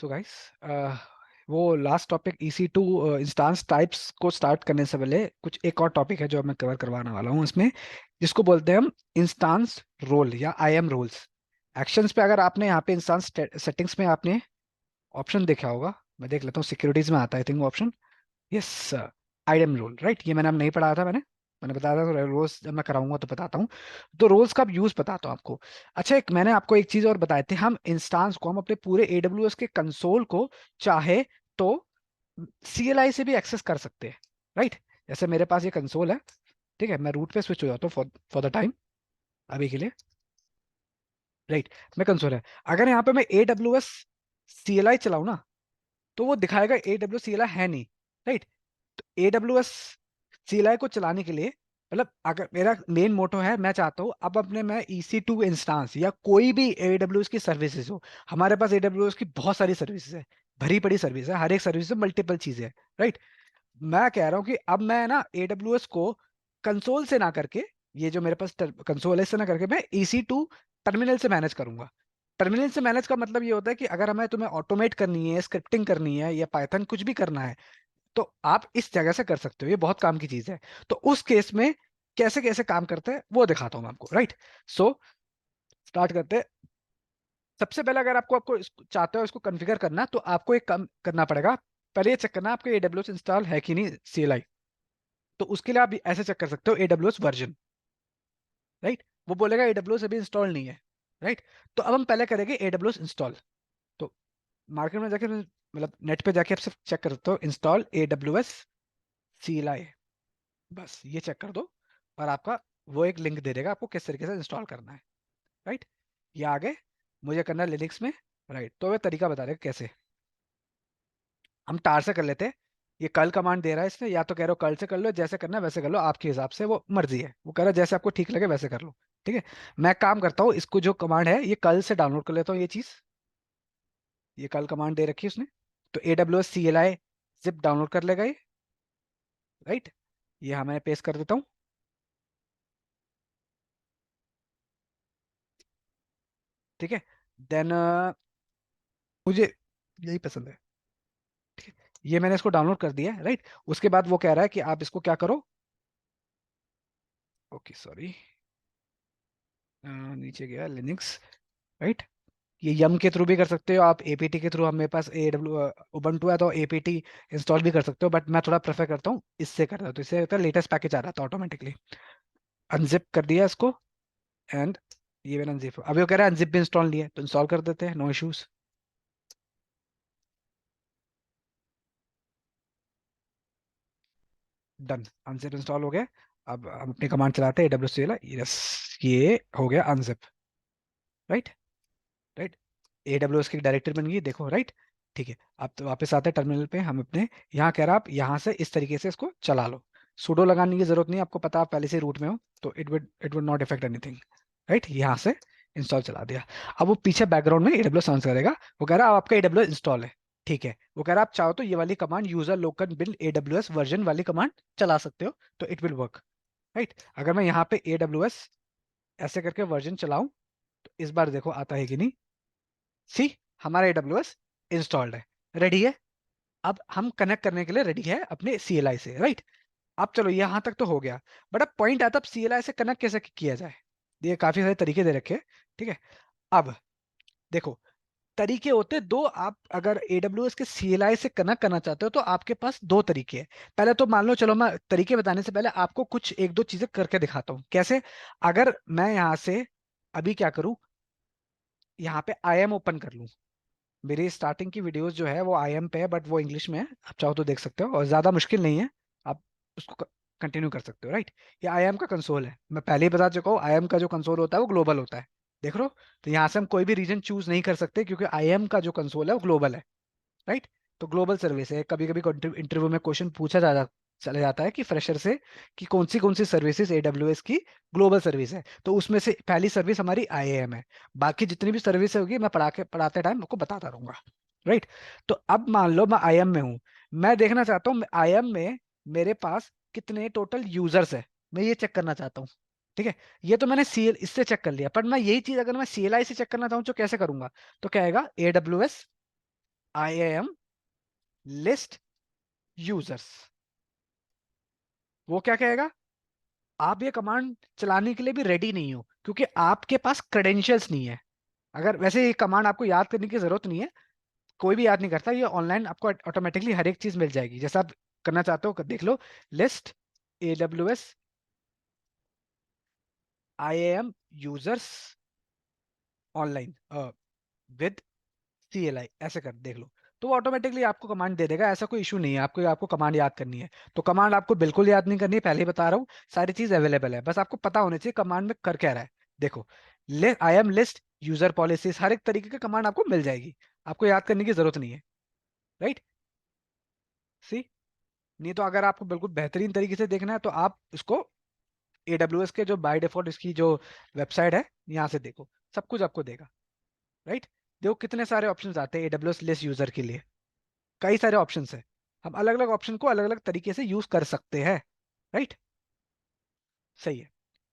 So guys, वो last topic EC2 instance types को start करने से पहले कुछ एक और टॉपिक है जो मैं कवर करवाने वाला हूँ इसमें, जिसको बोलते हैं हम इंस्टांस रोल या IAM रोल्स। एक्शंस पे अगर आपने यहाँ पे इंस्टांस सेटिंग्स में आपने ऑप्शन देखा होगा, मैं देख लेता हूँ, सिक्योरिटीज में आता है आई थिंक वो option. Yes, IAM role, right. ये मैंने अब नहीं पढ़ा था, मैंने मैंने बताया था, तो रोल्स जब मैं कराऊंगा तो बताता हूँ। तो रोल्स का यूज बताता हूँ आपको। अच्छा, एक मैंने आपको एक चीज और बताई थी, हम इंस्टांस को, हम अपने पूरे AWS के कंसोल को चाहे तो CLI से भी एक्सेस कर सकते हैं, राइट। जैसे मेरे पास ये कंसोल है, ठीक है, मैं रूट पे स्विच हो जाता हूँ फॉर फॉर द टाइम, अभी के लिए, राइट। मैं कंसोल है, अगर यहाँ पे मैं AWS CLI चलाऊँ ना, तो वो दिखाएगा AWS CLI है नहीं, राइट। तो AWS CLI को चलाने के लिए, मतलब अगर मेरा मेन मोटो है, मैं चाहता हूँ अब अपने मैं EC2 इंस्टांस या कोई भी AWS की सर्विसेज हो, हमारे पास AWS की बहुत सारी सर्विसेज है, भरी पड़ी सर्विस है, हर एक सर्विस में मल्टीपल चीजें है, राइट। मैं कह रहा हूँ कि अब मैं ना AWS को कंसोल से ना करके, ये जो मेरे पास कंसोल है इससे ना करके, मैं EC2 टर्मिनल से मैनेज करूंगा। टर्मिनल से मैनेज का मतलब ये होता है कि अगर हमें तुम्हें ऑटोमेट करनी है, स्क्रिप्टिंग करनी है या पाइथन कुछ भी करना है, तो आप इस जगह से कर सकते हो, ये बहुत काम की चीज है। तो उस केस में कैसे कैसे काम करते हैं वो दिखाता हूँ मैं आपको, राइट। सो स्टार्ट करते हैं। सबसे पहले अगर आपको आपको चाहते हो इसको कॉन्फ़िगर करना, तो आपको एक काम करना पड़ेगा। पहले ये चेक करना आपके AWS इंस्टॉल है कि नहीं CLI। तो उसके लिए आप ऐसे चेक कर सकते हो, AWS वर्जन, राइट। वो बोलेगा AWS अभी इंस्टॉल नहीं है, राइट। तो अब हम पहले करेंगे AWS इंस्टॉल। तो मार्केट में जाके, मतलब नेट पे जाके आप सिर्फ चेक कर सकते हो, इंस्टॉल AWS CLI, बस ये चेक कर दो, और आपका वो एक लिंक दे देगा आपको किस तरीके से इंस्टॉल करना है, राइट। ये आगे मुझे करना है लिनक्स में, राइट। तो वे तरीका बता देगा कैसे। हम टार से कर लेते हैं। ये कल कमांड दे रहा है इसने, या तो कह रहे हो कल से कर लो, जैसे करना है वैसे कर लो, आपके हिसाब से, वो मर्जी है, वो कह रहा है जैसे आपको ठीक लगे वैसे कर लो, ठीक है। मैं काम करता हूँ, इसको जो कमांड है ये कल से डाउनलोड कर लेता हूँ, ये चीज, ये कल कमांड दे रखी है उसने। तो AWS CLI जिप डाउनलोड कर लेगा ये, राइट। ये हाँ मैं पेस्ट कर देता हूँ, ठीक है। देन मुझे यही पसंद है, ये मैंने इसको डाउनलोड कर दिया है, राइट। उसके बाद वो कह रहा है कि आप इसको क्या करो, ओके सॉरी, नीचे गया लिनक्स, राइट। ये यम के थ्रू भी कर सकते हो आप, APT के थ्रू, हमारे पास AW उबंटू है तो APT इंस्टॉल भी कर सकते हो, बट मैं थोड़ा प्रेफर करता हूँ इससे करता हूँ, तो इससे होता है लेटेस्ट पैकेज आ रहा था ऑटोमेटिकली। अनजिप कर दिया इसको, एंड ये मैंने अनजिप, अभी वो कह रहा है अनजिप भी इंस्टॉल नहीं है, तो इंस्टॉल कर देते हैं, no issues. Done, unzip install हो गया। अब हम अपनी कमांड चलाते हैं AWS, यस, ये हो गया अनजिप, राइट, राइट। AWS की डायरेक्टरी बन गई, देखो, राइट। ठीक है, अब तो वापस आते हैं टर्मिनल पे, हम अपने यहाँ कह रहा आप यहाँ से इस तरीके से इसको चला लो। सुडो लगाने की जरूरत नहीं है, आपको पता, आप पहले से रूट में हो, तो it would not effect anything, right. यहाँ से इंस्टॉल चला दिया। अब वो पीछे बैकग्राउंड में AWS सर्च करेगा, वो कह रहा अब आपका AWS इंस्टॉल है, ठीक है। वो कह रहा आप चाहो तो ये वाली command, user local build AWS version वाली कमांड चला सकते हो, तो इट विल वर्क, राइट। अगर मैं यहाँ पे AWS ऐसे करके वर्जन चलाऊं, तो इस बार देखो आता है कि नहीं, सी, हमारा AWS इंस्टॉल्ड है, रेडी है। अब हम कनेक्ट करने के लिए रेडी है अपने CLI से, राइट। अब चलो यहां तक तो हो गया, बट अब पॉइंट आता है, अब CLI से कनेक्ट कैसे किया जाए। ये काफी सारे तरीके दे रखे हैं, ठीक है। अब देखो, तरीके होते हैं दो। आप अगर AWS के CLI से कनेक्ट करना चाहते हो, तो आपके पास दो तरीके हैं। पहले तो मान लो, चलो मैं तरीके बताने से पहले आपको कुछ एक दो चीजें करके दिखाता हूँ कैसे। अगर मैं यहाँ से अभी क्या करूँ, यहाँ पे IAM ओपन कर लूँ, मेरी स्टार्टिंग की वीडियोस जो है वो IAM पे है, बट वो इंग्लिश में है, आप चाहो तो देख सकते हो, और ज्यादा मुश्किल नहीं है, आप उसको कंटिन्यू कर सकते हो, राइट। ये IAM का कंसोल है, मैं पहले ही बता चुका हूँ, IAM का जो कंसोल होता है वो ग्लोबल होता है, देख लो। तो यहाँ से हम कोई भी रीजन चूज नहीं कर सकते, क्योंकि IAM का जो कंसोल है वो ग्लोबल है, राइट। तो ग्लोबल सर्विस है। कभी कभी इंटरव्यू में क्वेश्चन पूछा चला जाता है कि फ्रेशर से, कि कौन सी सर्विसेज AWS की ग्लोबल सर्विस है, तो उसमें से पहली सर्विस हमारी IAM है। बाकी जितनी भी सर्विस होगी मैं पढ़ाते टाइम आपको बताता रहूंगा, राइट। तो अब मान लो मैं IAM में हूँ, मैं देखना चाहता हूँ IAM में मेरे पास कितने टोटल यूजर्स है, मैं ये चेक करना चाहता हूँ, ठीक है। ये तो मैंने CL इससे चेक कर लिया, पर मैं यही चीज अगर मैं CLI से चेक करना चाहूँ तो कैसे करूंगा। तो क्या आएगा, AWS IAM लिस्ट यूजर्स। वो क्या कहेगा, आप ये कमांड चलाने के लिए भी रेडी नहीं हो क्योंकि आपके पास क्रेडेंशियल्स नहीं है। अगर वैसे ये कमांड आपको याद करने की जरूरत नहीं है, कोई भी याद नहीं करता, ये ऑनलाइन आपको ऑटोमेटिकली हर एक चीज मिल जाएगी, जैसा आप करना चाहते हो देख लो। List AWS IAM users online with CLI, ऐसे कर देख लो। तो वो ऑटोमेटिकली आपको कमांड दे देगा, ऐसा कोई इशू नहीं है। आपको आपको कमांड याद करनी है तो कमांड आपको बिल्कुल याद नहीं करनी है, पहले ही बता रहा हूँ। सारी चीज अवेलेबल है, बस आपको पता होना चाहिए कमांड में कर क्या रहा है। देखो, IAM लिस्ट यूजर पॉलिसीज, हर एक तरीके का कमांड आपको मिल जाएगी, आपको याद करने की जरूरत नहीं है। राइट, सी। नहीं तो अगर आपको बिल्कुल बेहतरीन तरीके से देखना है तो आप इसको AWS के जो बाय डिफॉल्ट इसकी जो वेबसाइट है यहाँ से देखो, सब कुछ आपको देगा। राइट, देखो कितने सारे ऑप्शंस आते हैं AWS लिस्ट यूजर के लिए, कई सारे ऑप्शंस है। हम अलग अलग ऑप्शन को अलग अलग तरीके से यूज कर सकते हैं। राइट, सही है।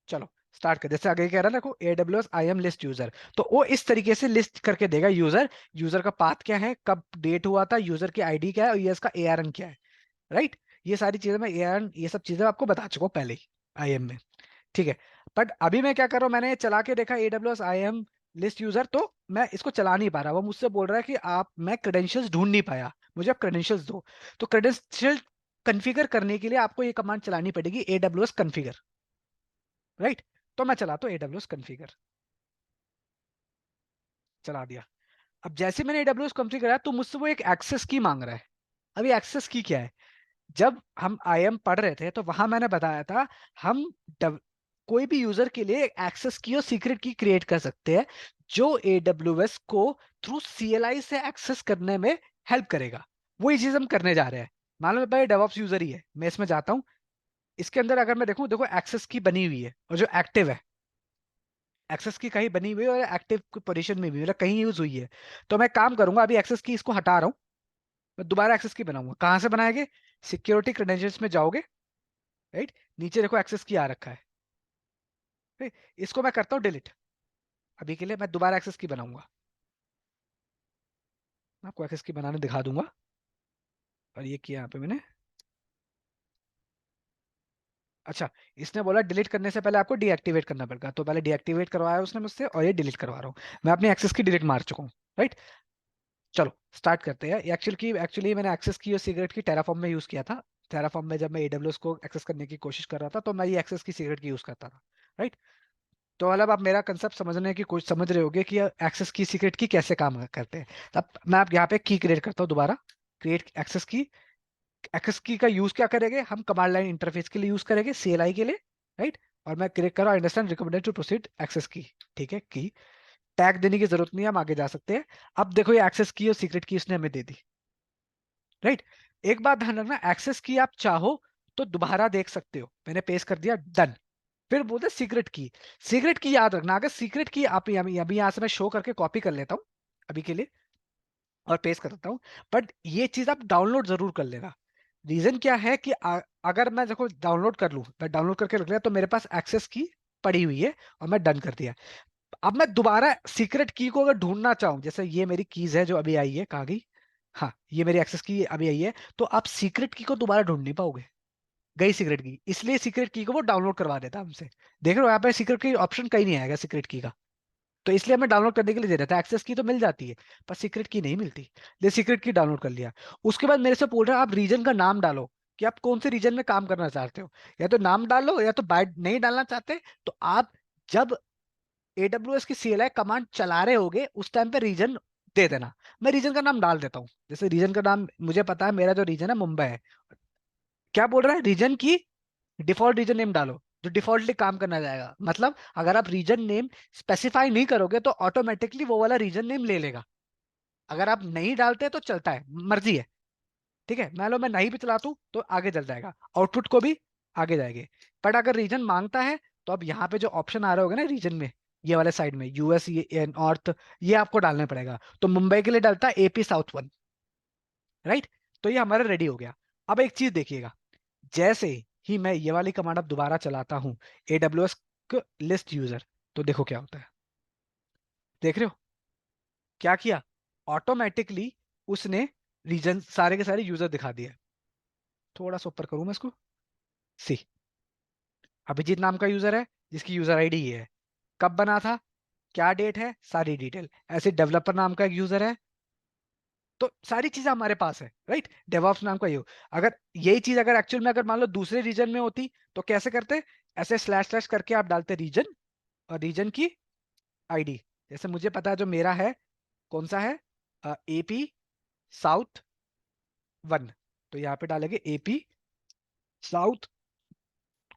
चलो स्टार्ट कर, जैसे आगे कह रहा है, देखो AWS IAM लिस्ट यूजर, तो वो इस तरीके से लिस्ट करके देगा यूजर। यूजर का पाथ क्या है, कब डेट हुआ था, यूजर की ID क्या है, और ये इसका ARN क्या है। राइट, ये सारी चीजें मैं ARN ये सब चीजें आपको बता चुका हूँ पहले ही IAM में। ठीक है, बट अभी मैं क्या कर रहा हूँ, मैंने चला के देखा AWS IAM लिस्ट यूजर, तो मैं इसको चला नहीं पा रहा। वो मुझसे बोल रहा है कि आप, मैं क्रेडेंशियल्स ढूंढ नहीं पाया, मुझे आप क्रेडेंशियल्स दो। तो क्रेडेंशियल कॉन्फ़िगर करने के लिए आपको ये कमांड चलानी पड़ेगी, AWS कॉन्फ़िगर। राइट, तो मैं चलाता हूँ AWS कॉन्फ़िगर, चला दिया। अब जैसे मैंने AWS कॉन्फ़िगर कराया तो मुझसे वो एक एक्सेस की मांग रहा है। अभी एक्सेस की क्या है, जब हम IAM पढ़ रहे थे तो वहां मैंने बताया था, हम कोई भी यूजर के लिए एक्सेस की और सीक्रेट की क्रिएट कर सकते हैं जो AWS को थ्रू CLI से एक्सेस करने में हेल्प करेगा। वही चीज हम करने जा रहे हैं। मान लो भाई डेवऑप्स यूजर ही है, मैं इसमें जाता हूँ, इसके अंदर अगर मैं देखूं, देखो एक्सेस की बनी हुई है और जो एक्टिव है, एक्सेस की कहीं बनी हुई है और एक्टिव पोजीशन में भी, मतलब कहीं यूज हुई है। तो मैं काम करूंगा, अभी एक्सेस की इसको हटा रहा हूँ, मैं दोबारा एक्सेस की बनाऊंगा। कहाँ से बनाएंगे, सिक्योरिटी क्रेडेंशियल्स में जाओगे। राइट, नीचे देखो एक्सेस की आ रखा है। ठीक? इसको मैं करता हूँ डिलीट, अभी के लिए मैं दोबारा एक्सेस की बनाऊंगा, मैं आपको एक्सेस की बनाने दिखा दूंगा। और ये किया यहाँ पे मैंने। अच्छा, इसने बोला डिलीट करने से पहले आपको डीएक्टिवेट करना पड़ेगा, तो पहले डीएक्टिवेट करवाया उसने मुझसे और ये डिलीट करवा रहा हूँ। मैं अपनी एक्सेस की डिलीट मार चुका हूँ। राइट, चलो स्टार्ट करते हैं। एक्चुअली मैंने एक्सेस की और सिगरेट की टेराफॉर्म में यूज किया था। टेराफॉर्म में जब मैं AWS को एक्सेस करने की कोशिश कर रहा था तो मैं ये एक्सेस की सिगरेट की यूज करता था। राइट, तो मतलब आप मेरा कंसेप्ट समझने की कोशिश समझ रहे होगे कि एक्सेस की सीक्रेट की कैसे काम करते हैं। अब मैं आप यहाँ पे की क्रिएट करता हूँ दोबारा, क्रिएट एक्सेस की। एक्सेस की का यूज क्या करेंगे, हम कमांड लाइन इंटरफेस के लिए यूज करेंगे, CLI के लिए। राइट, और मैं क्रिएट कर रहा हूँ understand recommended to proceed access की। ठीक है, की टैग देने की जरूरत नहीं है, हम आगे जा सकते हैं। अब देखो ये एक्सेस की और सीक्रेट की उसने हमें दे दी। राइट, एक बात ध्यान रखना, एक्सेस की आप चाहो तो दोबारा देख सकते हो, मैंने पेश कर दिया, डन। फिर बोलते सीक्रेट की। सीक्रेट की याद रखना, अगर सीक्रेट की आप अभी यहाँ से मैं शो करके कॉपी कर लेता हूँ अभी के लिए और पेस्ट कर देता हूँ, बट ये चीज आप डाउनलोड जरूर कर लेना। रीजन क्या है कि अगर मैं देखो डाउनलोड कर लूँ, मैं डाउनलोड करके रख लिया तो मेरे पास एक्सेस की पड़ी हुई है और मैं डन कर दिया। अब मैं दोबारा सीक्रेट की को अगर ढूंढना चाहूँ, जैसे ये मेरी कीज है जो अभी आई है, कहाँ गई, हाँ ये मेरी एक्सेस की अभी आई है, तो आप सीक्रेट की को दोबारा ढूंढ नहीं पाओगे, गई सीक्रेट की। इसलिए सीक्रेट की को वो डाउनलोड करवा देता हमसे। देख रहे हो यहाँ पे सीक्रेट की ऑप्शन कहीं नहीं आएगा सीक्रेट की का, तो इसलिए हमें डाउनलोड करने के लिए दे देता है। एक्सेस की तो मिल जाती है पर सीक्रेट की नहीं मिलती, इसलिए सीक्रेट की डाउनलोड कर लिया। उसके बाद मेरे से पूछ रहा है आप रीजन का नाम डालो कि आप कौन से रीजन में काम करना चाहते हो, या तो नाम डालो या तो बाइट नहीं डालना चाहते तो आप जब AWS की CLI कमांड चला रहे होगे उस टाइम पे रीजन दे देना। मैं रीजन का नाम डाल देता हूँ, जैसे रीजन का नाम मुझे पता है, मेरा जो रीजन है मुंबई है। क्या बोल रहा है, रीजन की डिफॉल्ट रीजन नेम डालो जो डिफॉल्टली काम करना जाएगा। मतलब अगर आप रीजन नेम स्पेसिफाई नहीं करोगे तो ऑटोमेटिकली वो वाला रीजन नेम ले लेगा। अगर आप नहीं डालते तो चलता है, मर्जी है। ठीक है, मान लो मैं नहीं भी चलाता हूँ तो आगे चल जाएगा, आउटपुट को भी आगे जाएंगे। बट अगर रीजन मांगता है तो अब यहाँ पे जो ऑप्शन आ रहे होगा ना रीजन में, ये वाले साइड में US, ये नॉर्थ, ये आपको डालना पड़ेगा। तो मुंबई के लिए डालता है AP South 1। राइट, तो ये हमारा रेडी हो गया। अब एक चीज देखिएगा, जैसे ही मैं ये वाली कमांड अब दोबारा चलाता हूँ AWS लिस्ट यूजर, तो देखो क्या होता है, देख रहे हो क्या किया, ऑटोमेटिकली उसने रीजन सारे के सारे यूजर दिखा दिए। थोड़ा सा ऊपर करूं मैं इसको। सी, अभिजीत नाम का यूजर है जिसकी यूजर आईडी ये है, कब बना था, क्या डेट है, सारी डिटेल। ऐसे डेवलपर नाम का एक यूजर है, तो सारी चीजें हमारे पास है, राइट। डेवऑप्स नाम का ये अगर यही चीज अगर एक्चुअल में अगर मान लो दूसरे रीजन में होती तो कैसे करते, ऐसे स्लैश स्लैश करके आप डालते रीजन और रीजन की आईडी। जैसे मुझे पता है जो मेरा है कौन सा है, एपी साउथ वन, तो यहाँ पे डालेंगे AP south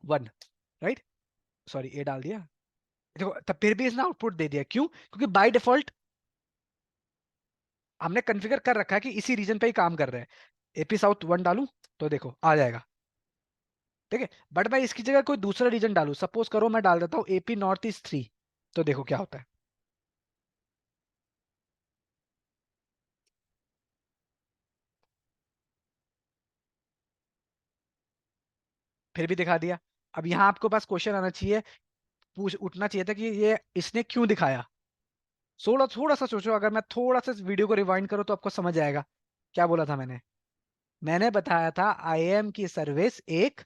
one, right. Sorry A डाल दिया, देखो तब फिर भी इसने आउटपुट दे दिया, क्यों, क्योंकि बाय डिफॉल्ट हमने कॉन्फ़िगर कर रखा है कि इसी रीजन पे ही काम कर रहे हैं। एपी साउथ वन डालूं तो देखो आ जाएगा, ठीक है। बट मैं इसकी जगह कोई दूसरा रीजन डालूं, सपोज करो मैं डाल देता हूँ एपी नॉर्थ ईस्ट थ्री, तो देखो क्या होता है। फिर भी दिखा दिया। अब यहाँ आपको पास क्वेश्चन आना चाहिए, पूछ उठना चाहिए था कि ये इसने क्यों दिखाया। थोड़ा थोड़ा सा सोचो, अगर मैं थोड़ा सा वीडियो को रिवाइंड करूँ तो आपको समझ आएगा। क्या बोला था मैंने, मैंने बताया था आईएएम की सर्विस एक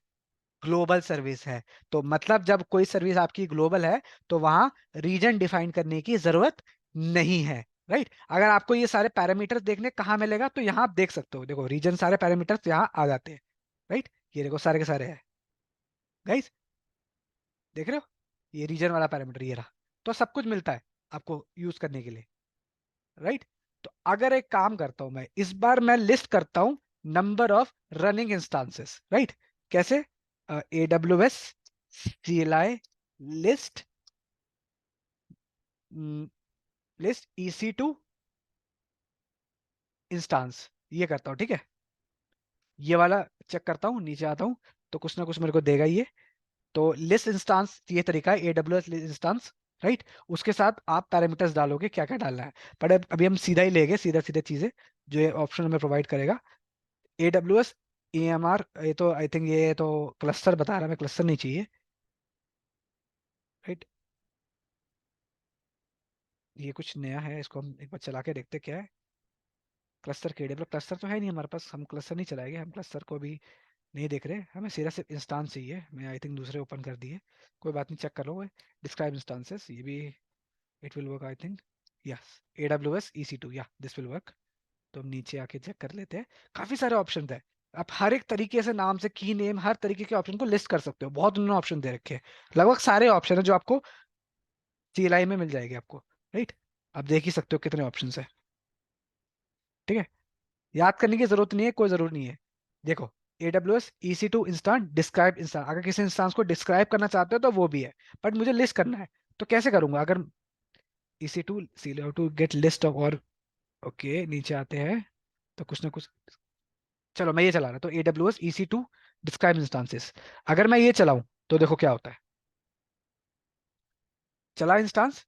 ग्लोबल सर्विस है। तो मतलब जब कोई सर्विस आपकी ग्लोबल है तो वहां रीजन डिफाइन करने की जरूरत नहीं है, राइट। अगर आपको ये सारे पैरामीटर्स देखने कहाँ मिलेगा, तो यहाँ आप देख सकते हो, देखो रीजन सारे पैरामीटर्स यहाँ आ जाते हैं, राइट। ये देखो सारे के सारे है, गाइस देख रहे हो, ये रीजन वाला पैरामीटर ये रहा। तो सब कुछ मिलता है आपको यूज करने के लिए, राइट। तो अगर एक काम करता हूं मैं, इस बार मैं लिस्ट करता हूं number of running instances, right. कैसे, AWS CLI list, list EC2 instance, ये करता हूँ, ठीक है। ये वाला चेक करता हूँ, नीचे आता हूँ तो कुछ ना कुछ मेरे को देगा ये। तो लिस्ट इंस्टांस ये तरीका है, AWS लिस्ट इंस्टांस, राइट। उसके साथ आप पैरामीटर्स डालोगे क्या क्या डालना है। पर अभी हम सीधा ही लेंगे, सीधा सीधा चीजें जो ये ऑप्शन हमें प्रोवाइड करेगा। AWS EMR, ये तो आई थिंक ये तो क्लस्टर बता रहा है, हमें क्लस्टर नहीं चाहिए, राइट। ये कुछ नया है, इसको हम एक बार चला के देखते क्या है। क्लस्टर के AWS क्लस्टर तो है नहीं हमारे पास, हम क्लस्टर नहीं चलाएंगे, हम क्लस्टर को भी नहीं देख रहे, हमें सिर्फ इंस्टांस चाहिए। मैं आई थिंक दूसरे ओपन कर दिए, कोई बात नहीं, चेक कर लो। डिस्क्राइब इंस्टांसेस, ये भी it will work I think, yes. AWS EC2, या दिस विल वर्क। तो हम नीचे आके चेक कर लेते हैं, काफी सारे ऑप्शन है। आप हर एक तरीके से नाम से की नेम हर तरीके के ऑप्शन को लिस्ट कर सकते हो, बहुत उन्होंने ऑप्शन दे रखे हैं। लगभग सारे ऑप्शन है जो आपको CLI में मिल जाएंगे आपको, राइट। आप देख ही सकते हो कितने ऑप्शन है, ठीक है। याद करने की जरूरत नहीं है, कोई जरूरत नहीं है। देखो AWS EC2 instance, describe instance, अगर किसी इंस्टांस को डिस्क्राइब करना चाहते हो तो वो भी है, बट मुझे लिस्ट करना है तो कैसे करूंगा। अगर EC2 to get list of, और ओके नीचे आते हैं तो कुछ ना कुछ, चलो मैं ये चला रहा तो AWS EC2 डिस्क्राइब इंस्टांसेस, अगर मैं ये चलाऊं तो देखो क्या होता है। चला इंस्टांस,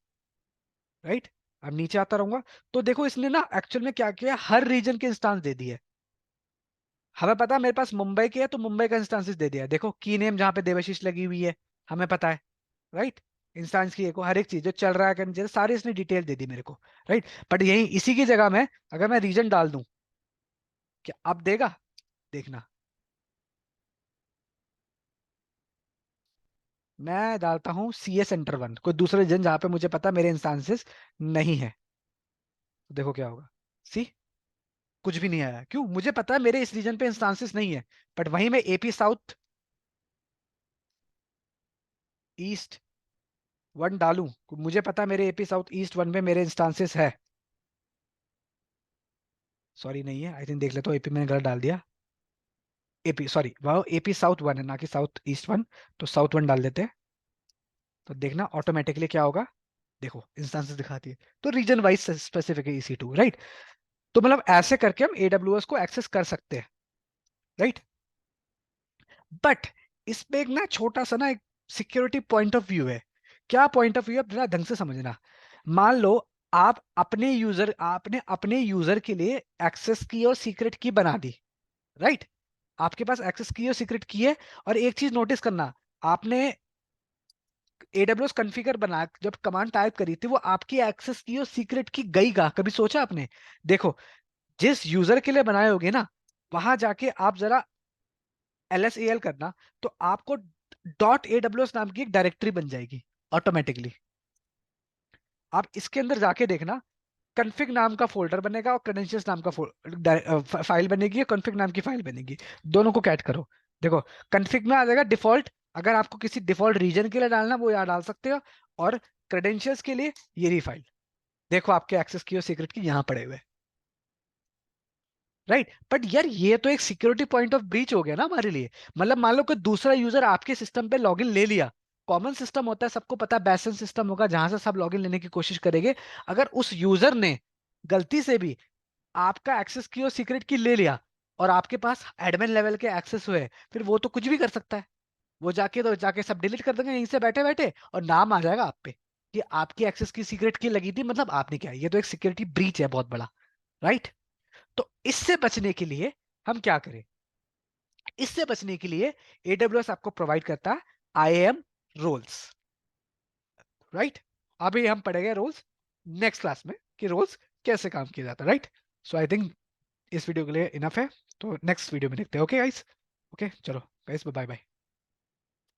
राइट। अब नीचे आता रहूंगा तो देखो इसने ना एक्चुअल में क्या किया, हर रीजन के इंस्टांस दे दिए। हमें पता है मेरे पास मुंबई के है तो मुंबई का इंस्टांसेस दे दिया, देखो की नेम जहाँ पे देवाशीष लगी हुई है, हमें पता है, राइट। इंस्टांस की एक हर एक चीज जो चल रहा है करनी चाहिए सारी इसने डिटेल दे दी मेरे को, राइट। बट यही इसी की जगह में अगर मैं रीजन डाल दूं, क्या अब देगा, देखना। मैं डालता हूँ CS सेंटर 1, कोई दूसरे रीजन जहाँ पे मुझे पता है मेरे इंस्टांसेस नहीं है, तो देखो क्या होगा। सी, कुछ भी नहीं आया, क्यों, मुझे पता है मेरे इस रीजन पे इंस्टांसेस नहीं है। बट वहीं मैं एपी साउथ ईस्ट वन डालूं, मुझे पता है मेरे एपी साउथ ईस्ट वन में मेरे इंस्टांसेस है। सॉरी नहीं है, आई थिंक देख लेता हूँ, एपी मैंने गलत डाल दिया। एपी सॉरी, वह एपी साउथ वन है ना कि साउथ ईस्ट वन, तो साउथ वन डाल देते हैं। तो देखना ऑटोमेटिकली क्या होगा, देखो इंस्टांसेस दिखाती है, तो रीजन वाइज स्पेसिफिक है EC2, राइट। तो मतलब ऐसे करके हम AWS को एक्सेस कर सकते हैं, राइट। बट इसमें एक ना छोटा सा ना एक सिक्योरिटी पॉइंट ऑफ व्यू है। क्या पॉइंट ऑफ व्यू है, जरा ढंग से समझना। मान लो आप अपने यूजर, आपने अपने यूजर के लिए एक्सेस की और सीक्रेट की बना दी, राइट। आपके पास एक्सेस की और सीक्रेट की है, और एक चीज नोटिस करना, आपने AWS कॉन्फ़िगर बना जब कमांड टाइप करी थी वो आपकी एक्सेस की और सीक्रेट की गई का, कभी सोचा आपने, देखो जिस यूजर के लिए बनाए होगे ना, वहां जाके आप जरा LSAL करना, तो आपको .aws नाम की एक डायरेक्टरी बन जाएगी ऑटोमेटिकली। आप इसके अंदर जाके देखना, कन्फिग नाम का फोल्डर बनेगा और क्रेडेंशियल्स नाम का फाइल बनेगी, और कन्फिग नाम की फाइल बनेगी। दोनों को कैट करो। देखो, कन्फिग में आ जाएगा डिफॉल्ट, अगर आपको किसी डिफॉल्ट रीजन के लिए डालना वो यहाँ डाल सकते हो, और क्रेडेंशियल्स के लिए ये रही फाइल। देखो आपके एक्सेस की और सीक्रेट की यहाँ पड़े हुए, राइट। बट यार ये तो एक सिक्योरिटी पॉइंट ऑफ ब्रीच हो गया ना हमारे लिए। मतलब मान लो कि दूसरा यूजर आपके सिस्टम पे लॉगिन ले लिया, कॉमन सिस्टम होता है, सबको पता है, बैसन सिस्टम होगा जहां से सब लॉगिन लेने की कोशिश करेंगे। अगर उस यूजर ने गलती से भी आपका एक्सेस की और सीक्रेट की ले लिया, और आपके पास एडमिन लेवल के एक्सेस हुए, फिर वो तो कुछ भी कर सकता है। वो जाके सब डिलीट कर देंगे यहीं से बैठे बैठे, और नाम आ जाएगा आप पे कि आपकी एक्सेस की सीक्रेट की लगी थी, मतलब आपने क्या, ये तो एक सिक्योरिटी ब्रीच है बहुत बड़ा, राइट। तो इससे बचने के लिए हम क्या करें? इससे बचने के लिए AWS आपको प्रोवाइड करता है IAM रोल्स, राइट। अभी हम पढ़ेंगे रोल्स नेक्स्ट क्लास में, कि रोल्स कैसे काम किया जाता है, राइट। सो आई थिंक इस वीडियो के लिए इनफ है, तो नेक्स्ट वीडियो में देखते हैं। ओके गाइस, ओके चलो गाइस, बाय बाय।